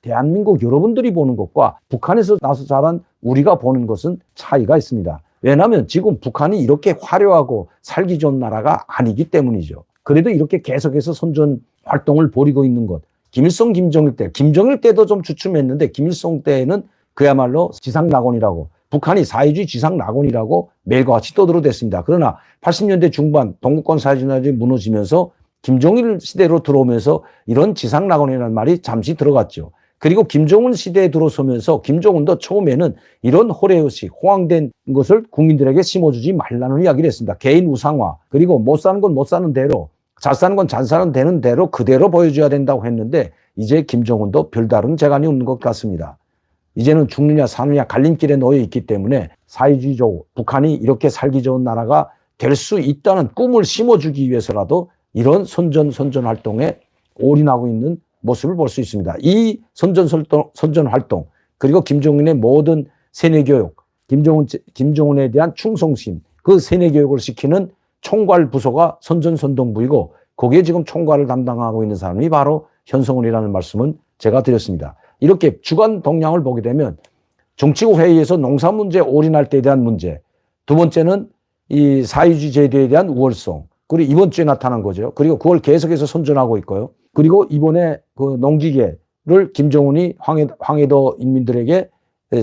대한민국 여러분들이 보는 것과 북한에서 나서 자란 우리가 보는 것은 차이가 있습니다. 왜냐하면 지금 북한이 이렇게 화려하고 살기 좋은 나라가 아니기 때문이죠. 그래도 이렇게 계속해서 선전 활동을 벌이고 있는 것. 김일성, 김정일 때도 좀 주춤했는데 김일성 때에는 그야말로 지상낙원이라고, 북한이 사회주의 지상낙원이라고 매일과 같이 떠들어댔습니다. 그러나 80년대 중반 동구권 사회주의가 무너지면서 김정일 시대로 들어오면서 이런 지상낙원이라는 말이 잠시 들어갔죠. 그리고 김정은 시대에 들어서면서 김정은도 처음에는 이런 호래의식, 호황된 것을 국민들에게 심어주지 말라는 이야기를 했습니다. 개인 우상화, 그리고 못 사는 건 못 사는 대로, 잘 사는 건 잘 사는 되는 대로 그대로 보여줘야 된다고 했는데 이제 김정은도 별다른 재간이 없는 것 같습니다. 이제는 죽느냐 사느냐 갈림길에 놓여 있기 때문에 사회주의적 북한이 이렇게 살기 좋은 나라가 될 수 있다는 꿈을 심어주기 위해서라도 이런 선전 활동에 올인하고 있는 모습을 볼 수 있습니다. 이 선전 활동, 그리고 김정은의 모든 세뇌교육, 김정은에 대한 충성심, 그 세뇌교육을 시키는 총괄 부서가 선전선동부이고 거기에 지금 총괄을 담당하고 있는 사람이 바로 현성훈이라는 말씀은 제가 드렸습니다. 이렇게 주간 동향을 보게 되면 정치국 회의에서 농사 문제에 올인할 때에 대한 문제, 두 번째는 이 사회주의 제도에 대한 우월성, 그리고 이번 주에 나타난 거죠. 그리고 그걸 계속해서 선전하고 있고요. 그리고 이번에 그 농기계를 김정은이 황해도 인민들에게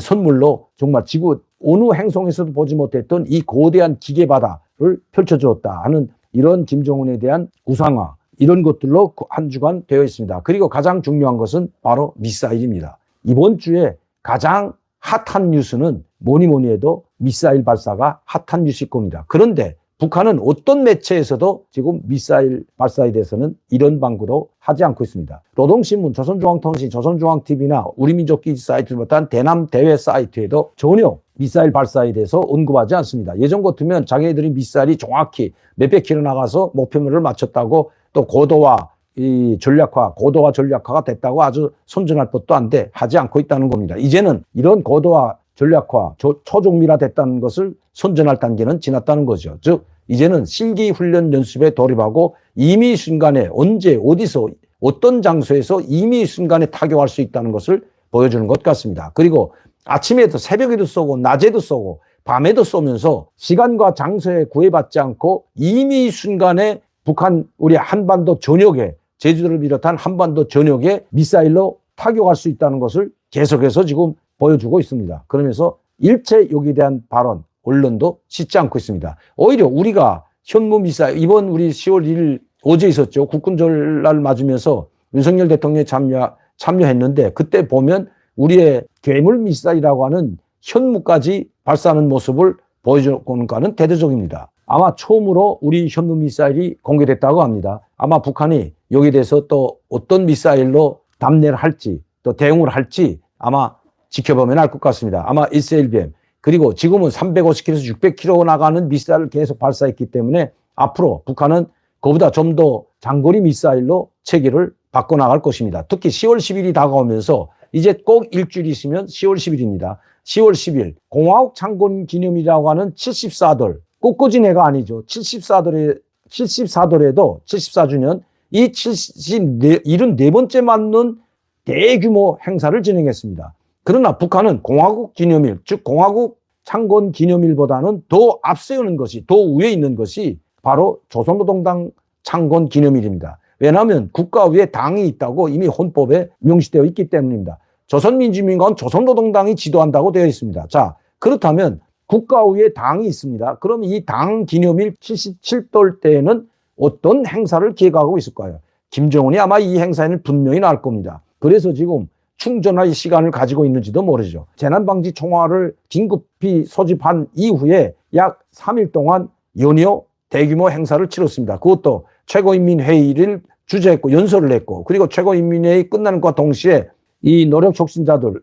선물로 정말 지구 어느 행성에서도 보지 못했던 이 거대한 기계 바다를 펼쳐주었다 하는 이런 김정은에 대한 우상화, 이런 것들로 한 주간 되어 있습니다. 그리고 가장 중요한 것은 바로 미사일입니다. 이번 주에 가장 핫한 뉴스는 뭐니 해도 미사일 발사가 핫한 뉴스일 겁니다. 그런데 북한은 어떤 매체에서도 지금 미사일 발사에 대해서는 이런 방구도 하지 않고 있습니다. 노동신문, 조선중앙통신, 조선중앙TV나 우리민족기지 사이트를 비롯한 대남대회 사이트에도 전혀 미사일 발사에 대해서 언급하지 않습니다. 예전 같으면 자기네들이 미사일이 정확히 몇백 킬로 나가서 목표물을 맞췄다고, 또 고도화 전략화가 됐다고 아주 선전할 것도 한데 하지 않고 있다는 겁니다. 이제는 이런 고도화 전략화, 초종밀화 됐다는 것을 선전할 단계는 지났다는 거죠. 즉 이제는 실기 훈련 연습에 돌입하고 임의 순간에 언제 어디서 어떤 장소에서 임의 순간에 타격할 수 있다는 것을 보여주는 것 같습니다. 그리고 아침에도 새벽에도 쏘고 낮에도 쏘고 밤에도 쏘면서 시간과 장소에 구애받지 않고 임의 순간에 북한 우리 한반도 전역에, 제주도를 비롯한 한반도 전역에 미사일로 타격할 수 있다는 것을 계속해서 지금 보여주고 있습니다. 그러면서 일체 여기에 대한 발언, 언론도 씻지 않고 있습니다. 오히려 우리가 현무 미사일, 이번 우리 10월 1일 어제 있었죠. 국군절날 맞으면서 윤석열 대통령이 참여했는데 그때 보면 우리의 괴물 미사일이라고 하는 현무까지 발사하는 모습을 보여주는 것과는 대대적입니다. 아마 처음으로 우리 현무 미사일이 공개됐다고 합니다. 아마 북한이 여기에 대해서 또 어떤 미사일로 답례를 할지 또 대응을 할지 아마 지켜보면 알 것 같습니다. 아마 SLBM, 그리고 지금은 350km에서 600km 나가는 미사일을 계속 발사했기 때문에 앞으로 북한은 그보다 좀 더 장거리 미사일로 체계를 바꿔나갈 것입니다. 특히 10월 10일이 다가오면서 이제 꼭 일주일이 있으면 10월 10일입니다. 10월 10일 공화국 창건 기념이라고 하는 74돌, 꽃꽂이 해가 아니죠. 74돌에도 74주년 이 74번째 맞는 대규모 행사를 진행했습니다. 그러나 북한은 공화국 기념일, 즉 공화국 창건 기념일보다는 더 앞세우는 것이, 더 위에 있는 것이 바로 조선노동당 창건 기념일입니다. 왜냐하면 국가 위에 당이 있다고 이미 헌법에 명시되어 있기 때문입니다. 조선민주주의인가는 조선노동당이 지도한다고 되어 있습니다. 자, 그렇다면 국가 위에 당이 있습니다. 그럼 이 당 기념일 77돌 때에는 어떤 행사를 기획하고 있을까요? 김정은이 아마 이 행사에는 분명히 나올 겁니다. 그래서 지금 충전할 시간을 가지고 있는지도 모르죠. 재난방지 총화를 긴급히 소집한 이후에 약 3일 동안 연이어 대규모 행사를 치렀습니다. 그것도 최고인민회의를 주재했고 연설을 했고, 그리고 최고인민회의 끝나는 것과 동시에 이 노력 촉진자들,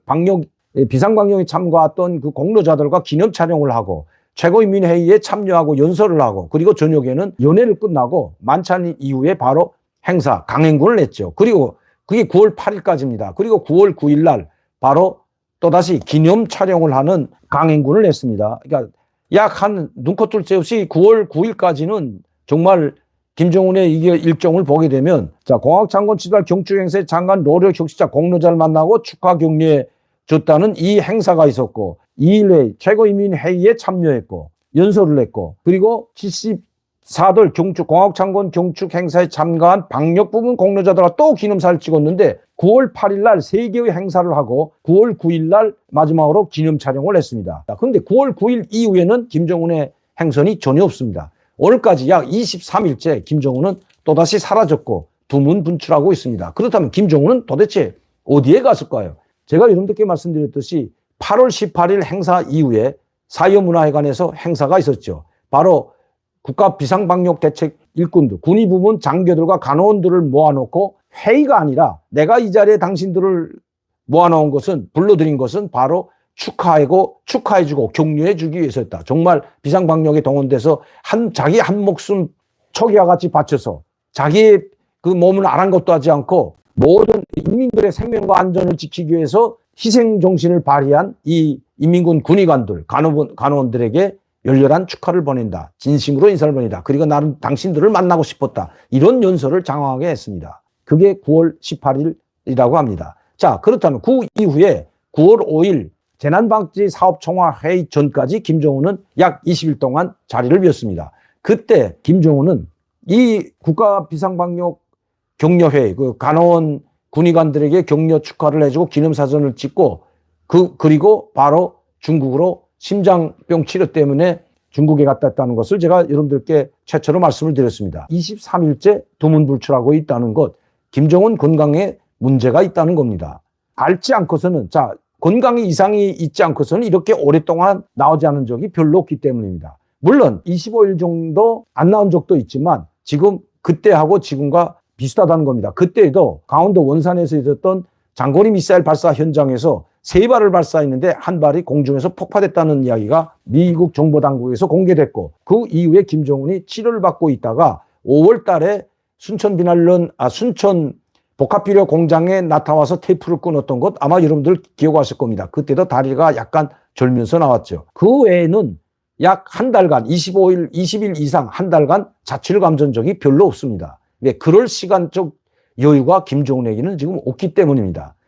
비상방역에 참가했던 그 공로자들과 기념 촬영을 하고 최고인민회의에 참여하고 연설을 하고, 그리고 저녁에는 연회를 끝나고 만찬 이후에 바로 행사 강행군을 했죠. 그리고 그게 9월 8일까지입니다. 그리고 9월 9일 날 바로 또다시 기념 촬영을 하는 강행군을 했습니다. 그러니까 약 한 눈코 뜰 새 없이 9월 9일까지는 정말 김정은의 이게 일정을 보게 되면 자, 공학창건 치달 경축행사에 장관 노력 혁신자 공로자를 만나고 축하 격려해 줬다는 이 행사가 있었고 2일 최고인민회의에 참여했고 연설을 했고 그리고 74돌 공학창건 경축 행사에 참가한 방역부문 공로자들과 또 기념사를 찍었는데 9월 8일 날 3개의 행사를 하고 9월 9일 날 마지막으로 기념 촬영을 했습니다. 그런데 9월 9일 이후에는 김정은의 행선이 전혀 없습니다. 오늘까지 약 23일째 김정은은 또다시 사라졌고 두문분출하고 있습니다. 그렇다면 김정은은 도대체 어디에 갔을까요? 제가 여러분들께 말씀드렸듯이 8월 18일 행사 이후에 사회문화회관에서 행사가 있었죠. 바로 국가비상방역대책 일꾼들, 군의부문 장교들과 간호원들을 모아놓고 회의가 아니라 내가 이 자리에 당신들을 모아놓은 것은, 불러들인 것은 바로 축하해주고 격려해주기 위해서였다. 정말 비상방역에 동원돼서 자기 한 목숨 초기와 같이 바쳐서 자기의 그 몸을 아랑곳도 하지 않고 모든 인민들의 생명과 안전을 지키기 위해서 희생 정신을 발휘한 이 인민군 군의관들, 간호원들에게 열렬한 축하를 보낸다. 진심으로 인사를 보낸다. 그리고 나는 당신들을 만나고 싶었다. 이런 연설을 장황하게 했습니다. 그게 9월 18일이라고 합니다. 자, 그렇다면 그 이후에 9월 5일 재난방지사업총괄회의 전까지 김정은은 약 20일 동안 자리를 비웠습니다. 그때 김정은은 이 국가비상방역 격려회의, 그 간호원 군의관들에게 격려 축하를 해주고 기념사진을 찍고 그리고 바로 중국으로 심장병 치료 때문에 중국에 갔다 왔다는 것을 제가 여러분들께 최초로 말씀을 드렸습니다. 23일째 두문불출하고 있다는 것, 김정은 건강에 문제가 있다는 겁니다. 앓지 않고서는, 자, 건강에 이상이 있지 않고서는 이렇게 오랫동안 나오지 않은 적이 별로 없기 때문입니다. 물론 25일 정도 안 나온 적도 있지만 지금 그때하고 지금과 비슷하다는 겁니다. 그때에도 강원도 원산에서 있었던 장거리 미사일 발사 현장에서 3발을 발사했는데 한 발이 공중에서 폭파됐다는 이야기가 미국 정보당국에서 공개됐고 그 이후에 김정은이 치료를 받고 있다가 5월 달에 순천 복합비료 공장에 나타나서 테이프를 끊었던 것 아마 여러분들 기억하실 겁니다. 그때도 다리가 약간 절면서 나왔죠. 그 외에는 약 한 달간 25일, 20일 이상 한 달간 자취를 감춘 적이 별로 없습니다. 그럴 시간적 여유가 김정은에게는 지금 없기 때문입니다.